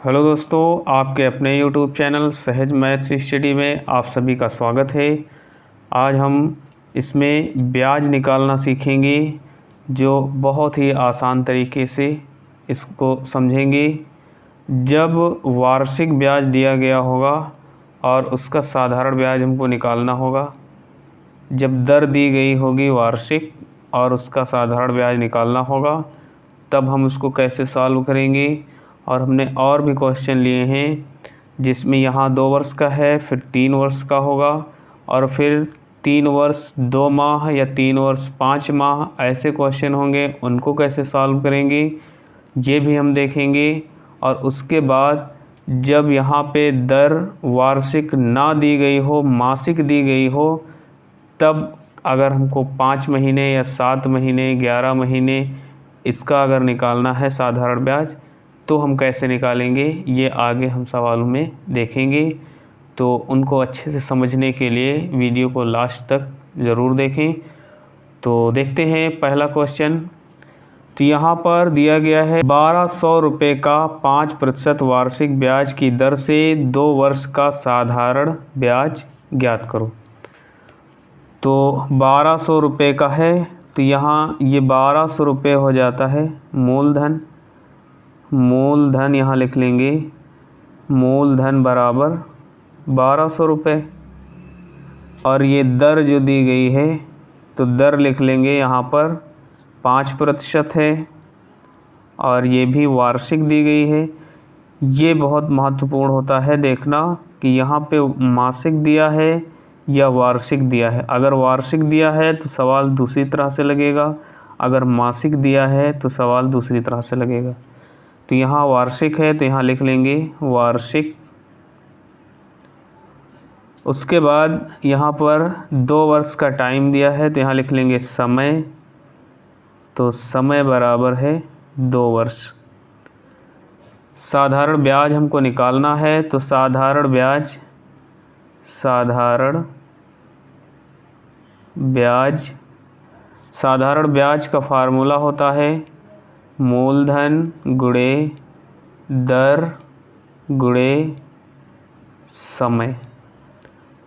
Hello दोस्तों, आपके अपने यूट्यूब चैनल सहज मैथ्स स्टडी में आप सभी का स्वागत है। आज हम इसमें ब्याज निकालना सीखेंगे, जो बहुत ही आसान तरीके से इसको समझेंगे। जब वार्षिक ब्याज दिया गया होगा और उसका साधारण ब्याज हमको निकालना होगा। जब दर दी गई होगी वार्षिक और उसका साधारण ब्याज निकालना होगा, तब हम उसको कैसे सॉल्व करेंगे। और हमने और भी क्वेश्चन लिए हैं जिसमें यहाँ 2 वर्ष का है, फिर 3 वर्ष का होगा और फिर 3 वर्ष 2 माह या 3 वर्ष 5 माह ऐसे क्वेश्चन होंगे, उनको कैसे सॉल्व करेंगे ये भी हम देखेंगे। और उसके बाद जब यहाँ पे दर वार्षिक ना दी गई हो, मासिक दी गई हो, तब अगर हमको 5 महीने या 7 महीने 11 महीने इसका अगर निकालना है साधारण ब्याज, तो हम कैसे निकालेंगे ये आगे हम सवालों में देखेंगे। तो उनको अच्छे से समझने के लिए वीडियो को लास्ट तक ज़रूर देखें। तो देखते हैं पहला क्वेश्चन। तो यहाँ पर दिया गया है 1200 रुपये का 5% वार्षिक ब्याज की दर से 2 वर्ष का साधारण ब्याज ज्ञात करो। तो 1200 रुपये का है, तो यहाँ ये 1200 रुपये हो जाता है मूलधन। मूलधन यहाँ लिख लेंगे, मूलधन बराबर 1200 रुपये। और ये दर जो दी गई है, तो दर लिख लेंगे यहाँ पर 5% है और ये भी वार्षिक दी गई है। ये बहुत महत्वपूर्ण होता है देखना कि यहाँ पे मासिक दिया है या वार्षिक दिया है। अगर वार्षिक दिया है तो सवाल दूसरी तरह से लगेगा, अगर मासिक दिया है तो सवाल दूसरी तरह से लगेगा। तो यहाँ वार्षिक है तो यहाँ लिख लेंगे वार्षिक। उसके बाद यहाँ पर 2 वर्ष का टाइम दिया है तो यहाँ लिख लेंगे समय। तो समय बराबर है 2 वर्ष। साधारण ब्याज हमको निकालना है, तो साधारण ब्याज का फार्मूला होता है मूलधन गुणे दर गुणे समय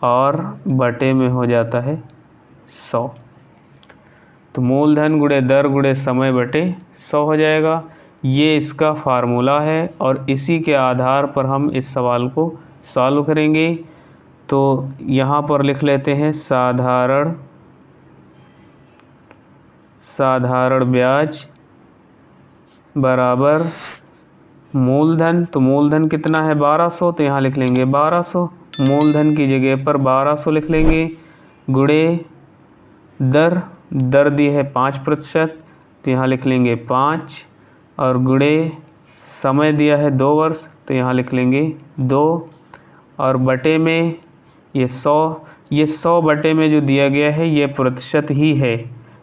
और बटे में हो जाता है 100। तो मूलधन गुणे दर गुणे समय बटे 100 हो जाएगा। ये इसका फार्मूला है और इसी के आधार पर हम इस सवाल को सॉल्व करेंगे। तो यहाँ पर लिख लेते हैं साधारण ब्याज बराबर मूलधन। तो मूलधन कितना है 1200, तो यहाँ लिख लेंगे 1200। मूलधन की जगह पर 1200 लिख लेंगे, गुणे दर दी है 5%, तो यहाँ लिख लेंगे 5 और गुणे समय दिया है 2 वर्ष, तो यहाँ लिख लेंगे 2 और बटे में ये 100 बटे में जो दिया गया है ये प्रतिशत ही है,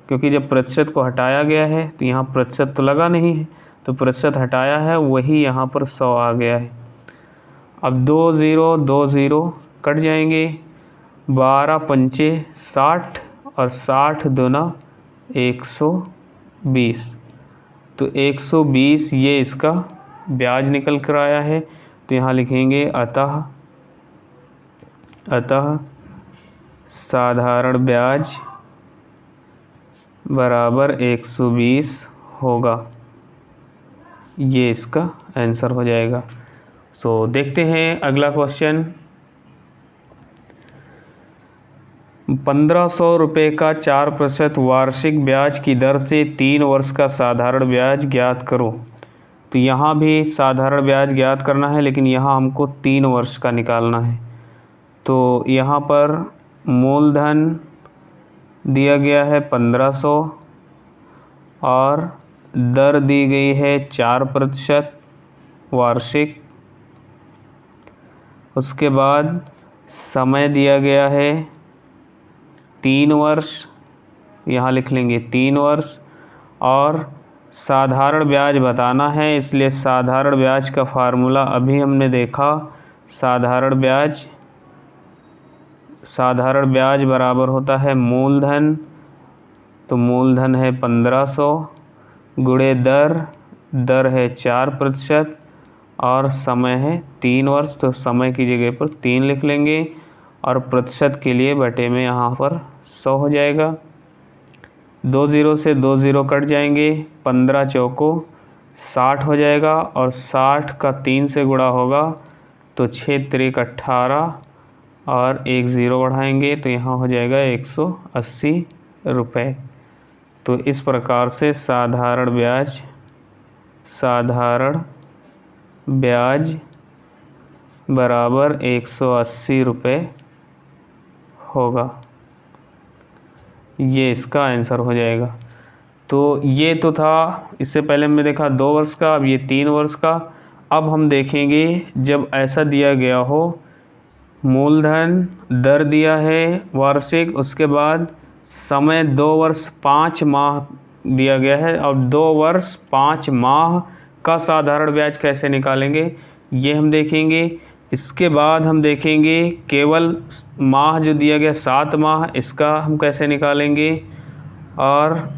क्योंकि जब प्रतिशत को हटाया गया है तो यहाँ प्रतिशत तो लगा नहीं है, तो प्रतिशत हटाया है वही यहाँ पर 100 आ गया है। अब 2 0 कट जाएंगे, 12 पंचे 60 और 60 दूना 120। तो 120 ये इसका ब्याज निकल कर आया है। तो यहाँ लिखेंगे अतः साधारण ब्याज बराबर 120 होगा। ये इसका आंसर हो जाएगा। तो देखते हैं अगला क्वेश्चन। 1500 रुपये का 4% वार्षिक ब्याज की दर से 3 वर्ष का साधारण ब्याज ज्ञात करो। तो यहाँ भी साधारण ब्याज ज्ञात करना है, लेकिन यहाँ हमको 3 वर्ष का निकालना है। तो यहाँ पर मूलधन दिया गया है 1500 और दर दी गई है 4% वार्षिक। उसके बाद समय दिया गया है 3 वर्ष, यहाँ लिख लेंगे 3 वर्ष। और साधारण ब्याज बताना है, इसलिए साधारण ब्याज का फार्मूला अभी हमने देखा। साधारण ब्याज बराबर होता है मूलधन, तो मूलधन है 1500 गुणे दर है 4% और समय है 3 वर्ष, तो समय की जगह पर 3 लिख लेंगे। और प्रतिशत के लिए बटे में यहाँ पर 100 हो जाएगा। 2 ज़ीरो से 2 ज़ीरो कट जाएंगे, 15 चौको 60 हो जाएगा। और 60 का 3 से गुणा होगा तो 6 त्रिक 18 और 1 ज़ीरो बढ़ाएंगे तो यहाँ हो जाएगा 180 रुपये। तो इस प्रकार से साधारण ब्याज बराबर 180 रुपये होगा। ये इसका आंसर हो जाएगा। तो ये तो था, इससे पहले हमने देखा 2 वर्ष का, अब ये 3 वर्ष का। अब हम देखेंगे जब ऐसा दिया गया हो, मूलधन दर दिया है वार्षिक, उसके बाद समय 2 वर्ष 5 माह दिया गया है। अब 2 वर्ष 5 माह का साधारण ब्याज कैसे निकालेंगे ये हम देखेंगे। इसके बाद हम देखेंगे केवल माह जो दिया गया 7 माह, इसका हम कैसे निकालेंगे। और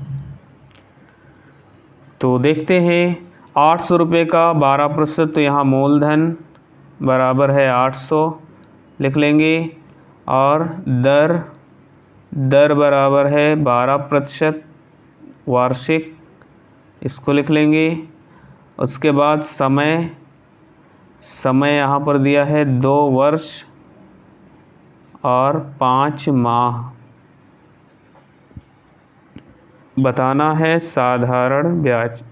तो देखते हैं 800 रुपये का 12%, तो यहाँ मूलधन बराबर है 800 लिख लेंगे। और दर बराबर है 12% वार्षिक, इसको लिख लेंगे। उसके बाद समय यहाँ पर दिया है 2 वर्ष और 5 माह। बताना है साधारण ब्याज।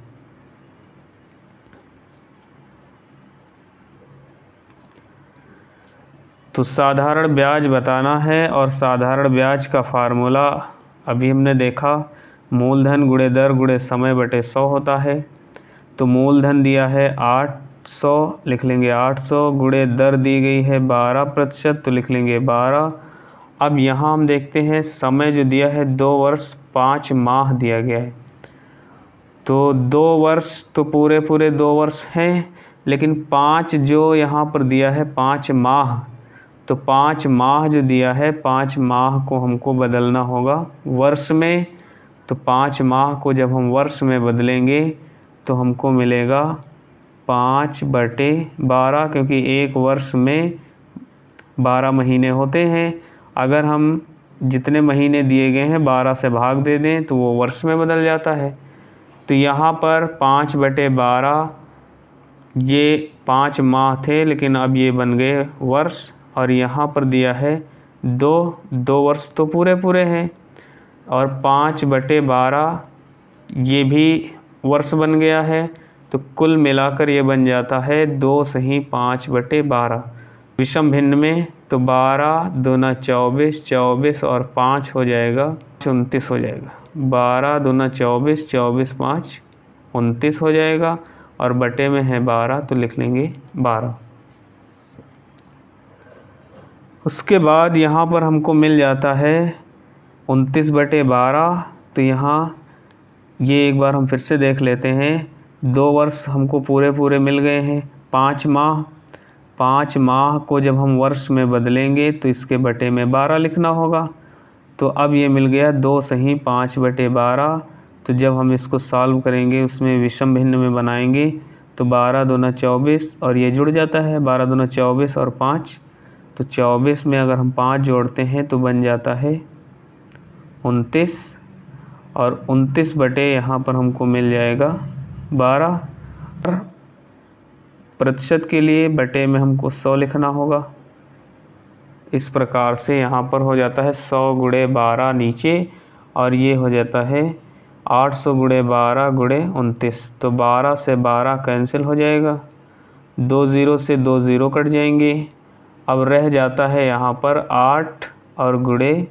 तो साधारण ब्याज बताना है, और साधारण ब्याज का फार्मूला अभी हमने देखा, मूलधन गुणे दर गुणे समय बटे 100 होता है। तो मूलधन दिया है 800, लिख लेंगे 800, गुणे दर दी गई है 12%, तो लिख लेंगे 12। अब यहाँ हम देखते हैं समय जो दिया है 2 वर्ष 5 माह दिया गया है। तो 2 वर्ष तो पूरे 2 वर्ष हैं, लेकिन 5 जो यहाँ पर दिया है 5 माह, तो 5 माह जो दिया है 5 माह को हमको बदलना होगा वर्ष में। तो 5 माह को जब हम वर्ष में बदलेंगे तो हमको मिलेगा 5/12, क्योंकि एक वर्ष में 12 महीने होते हैं। अगर हम जितने महीने दिए गए हैं 12 से भाग दे दें तो वो वर्ष में बदल जाता है। तो यहाँ पर 5/12, ये 5 माह थे लेकिन अब ये बन गए वर्ष। और यहाँ पर दिया है 2 वर्ष तो पूरे हैं, और 5/12 ये भी वर्ष बन गया है। तो कुल मिलाकर ये बन जाता है 2 सही 5/12। विषम भिन्न में तो 12 दूना 24, 24 और 5 हो जाएगा 29 हो जाएगा। 12 दूना 24, 24 5 29 हो जाएगा। और बटे में है 12 तो लिख लेंगे 12। उसके बाद यहाँ पर हमको मिल जाता है 29/12। तो यहाँ ये एक बार हम फिर से देख लेते हैं। 2 वर्ष हमको पूरे मिल गए हैं। 5 माह को जब हम वर्ष में बदलेंगे तो इसके बटे में 12 लिखना होगा। तो अब ये मिल गया 2 सही 5/12। तो जब हम इसको सॉल्व करेंगे उसमें विषम भिन्न में बनाएंगे तो 12 दूना 24 और ये जुड़ जाता है 12 दूना 24 और 5। तो 24 में अगर हम 5 जोड़ते हैं तो बन जाता है 29। और 29 बटे यहाँ पर हमको मिल जाएगा 12। प्रतिशत के लिए बटे में हमको 100 लिखना होगा। इस प्रकार से यहाँ पर हो जाता है 100 गुणे 12 नीचे, और ये हो जाता है 800 गुणे 12 गुणे 29। तो 12 से 12 कैंसिल हो जाएगा, 2 ज़ीरो से 2 ज़ीरो कट जाएंगे। अब रह जाता है यहाँ पर 8 और गुणे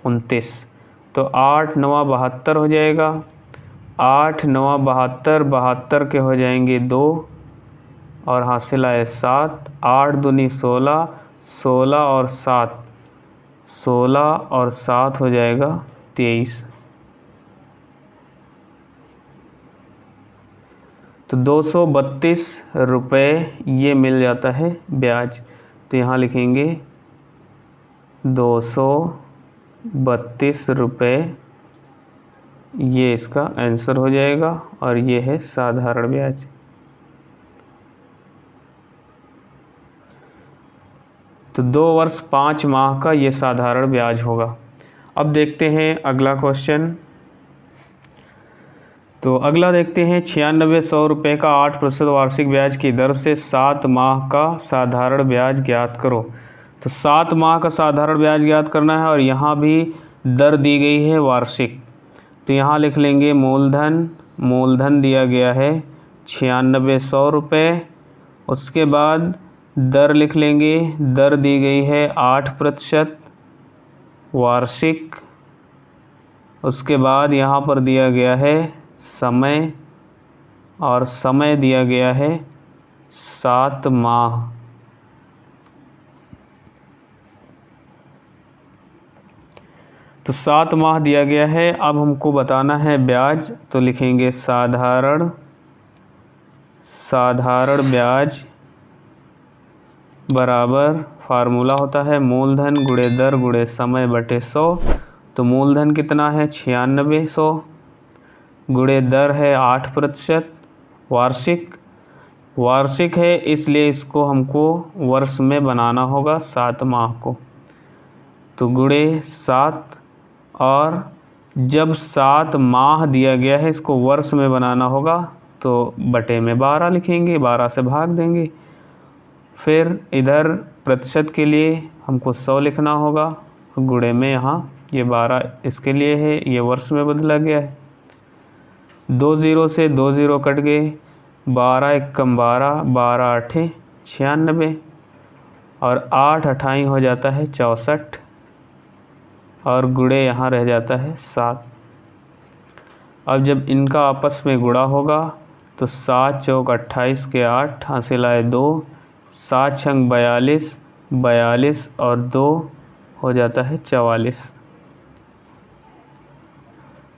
29। तो 8 9 72 हो जाएगा। 8 9 72, 72 के हो जाएंगे 2 और हासिल आए 7। 8 दूनी 16, 16 और 7, 16 और 7 हो जाएगा 23। तो 232 रुपये ये मिल जाता है ब्याज। तो यहाँ लिखेंगे 232 रुपये, ये इसका आंसर हो जाएगा। और ये है साधारण ब्याज। तो 2 वर्ष 5 माह का ये साधारण ब्याज होगा। अब देखते हैं अगला क्वेश्चन। तो अगला देखते हैं 9600 रुपये का 8% वार्षिक ब्याज की दर से 7 माह का साधारण ब्याज ज्ञात करो। तो 7 माह का साधारण ब्याज ज्ञात करना है और यहाँ भी दर दी गई है वार्षिक। तो यहाँ लिख लेंगे मूलधन दिया गया है 9600 रुपये। उसके बाद दर लिख लेंगे, दर दी गई है 8% वार्षिक। उसके बाद यहाँ पर दिया गया है समय, और समय दिया गया है 7 माह। तो 7 माह दिया गया है। अब हमको बताना है ब्याज, तो लिखेंगे साधारण ब्याज बराबर, फार्मूला होता है मूलधन गुणे दर गुणे समय बटे 100। तो मूलधन कितना है 9600 गुणे दर है 8% वार्षिक है, इसलिए इसको हमको वर्ष में बनाना होगा 7 माह को। तो गुणे 7, और जब 7 माह दिया गया है इसको वर्ष में बनाना होगा तो बटे में 12 लिखेंगे, 12 से भाग देंगे। फिर इधर प्रतिशत के लिए हमको 100 लिखना होगा, गुणे में यहाँ ये 12 इसके लिए है, ये वर्ष में बदला गया है। 2 0 से 2 0 कट गए, 12 एकम 12, 12 आठे 96, और 8 अठाई हो जाता है 64, और गुणे यहाँ रह जाता है 7। अब जब इनका आपस में गुणा होगा तो 7 चौक 28 के 8 हासिल आए 2, 7 छंग 42, 42 और 2 हो जाता है 44।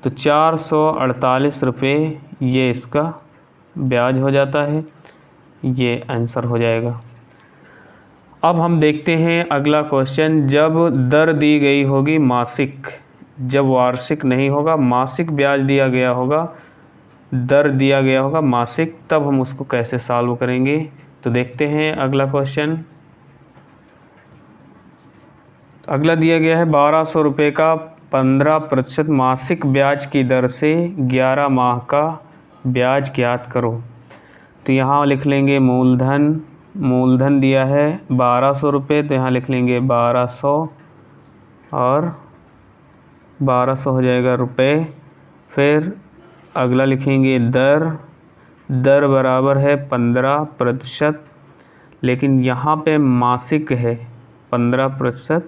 तो 448 रुपये ये इसका ब्याज हो जाता है, ये आंसर हो जाएगा। अब हम देखते हैं अगला क्वेश्चन। जब दर दी गई होगी मासिक, जब वार्षिक नहीं होगा, मासिक ब्याज दिया गया होगा, दर दिया गया होगा मासिक, तब हम उसको कैसे सॉल्व करेंगे। तो देखते हैं अगला क्वेश्चन। अगला दिया गया है 1200 रुपये का 15% मासिक ब्याज की दर से 11 माह का ब्याज ज्ञात करो। तो यहाँ लिख लेंगे मूलधन दिया है 1200 रुपये, तो यहाँ लिख लेंगे 1200, और 1200 हो जाएगा रुपये। फिर अगला लिखेंगे दर बराबर है 15%, लेकिन यहाँ पे मासिक है, 15%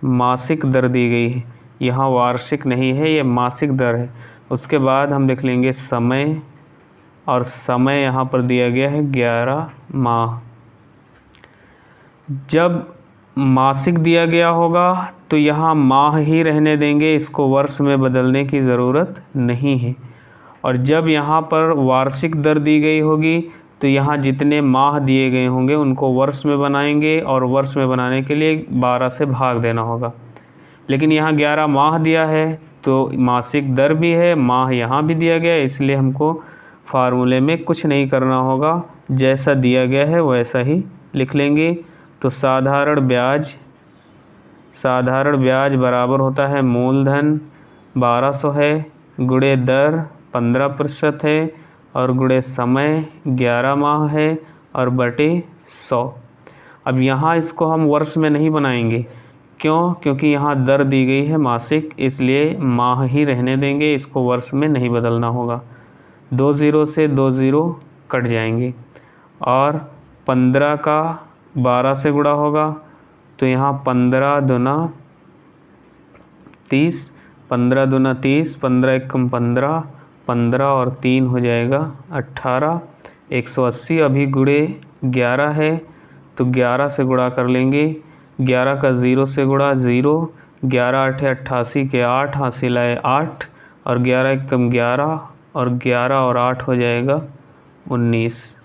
मासिक दर दी गई है, यहाँ वार्षिक नहीं है, ये मासिक दर है। उसके बाद हम लिख लेंगे समय, और समय यहाँ पर दिया गया है 11 माह। जब मासिक दिया गया होगा तो यहाँ माह ही रहने देंगे, इसको वर्ष में बदलने की ज़रूरत नहीं है। और जब यहाँ पर वार्षिक दर दी गई होगी तो यहाँ जितने माह दिए गए होंगे उनको वर्ष में बनाएंगे, और वर्ष में बनाने के लिए 12 से भाग देना होगा। लेकिन यहाँ 11 माह दिया है तो मासिक दर भी है, माह यहाँ भी दिया गया है, इसलिए हमको फार्मूले में कुछ नहीं करना होगा, जैसा दिया गया है वैसा ही लिख लेंगे। तो साधारण ब्याज बराबर होता है मूलधन 1200 है, गुणे दर 15% है, और गुणे समय 11 माह है, और बटे 100। अब यहाँ इसको हम वर्ष में नहीं बनाएंगे, क्योंकि यहाँ दर दी गई है मासिक, इसलिए माह ही रहने देंगे, इसको वर्ष में नहीं बदलना होगा। 2 0 से 2 0 कट जाएंगे, और 15 का 12 से गुणा होगा, तो यहाँ 15 दूना 30, 15 दूना 30, 15 एकम 15, 15 और 3 हो जाएगा 18, 180। अभी गुणे 11 है तो 11 से गुणा कर लेंगे, 11 का 0 से गुणा 0, 11 8 88 के 8 हासिल आए 8, और 11 एकम 11, और 11 और 8 हो जाएगा 19।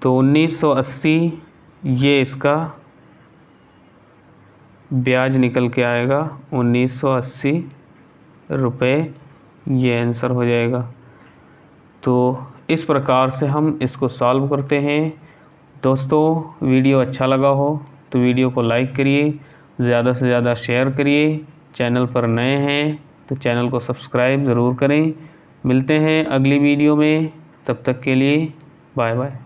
तो 1980 ये इसका ब्याज निकल के आएगा, 1980 रुपये ये आंसर हो जाएगा। तो इस प्रकार से हम इसको सॉल्व करते हैं। दोस्तों वीडियो अच्छा लगा हो तो वीडियो को लाइक करिए, ज़्यादा से ज़्यादा शेयर करिए। चैनल पर नए हैं तो चैनल को सब्सक्राइब ज़रूर करें। मिलते हैं अगली वीडियो में, तब तक के लिए बाय बाय।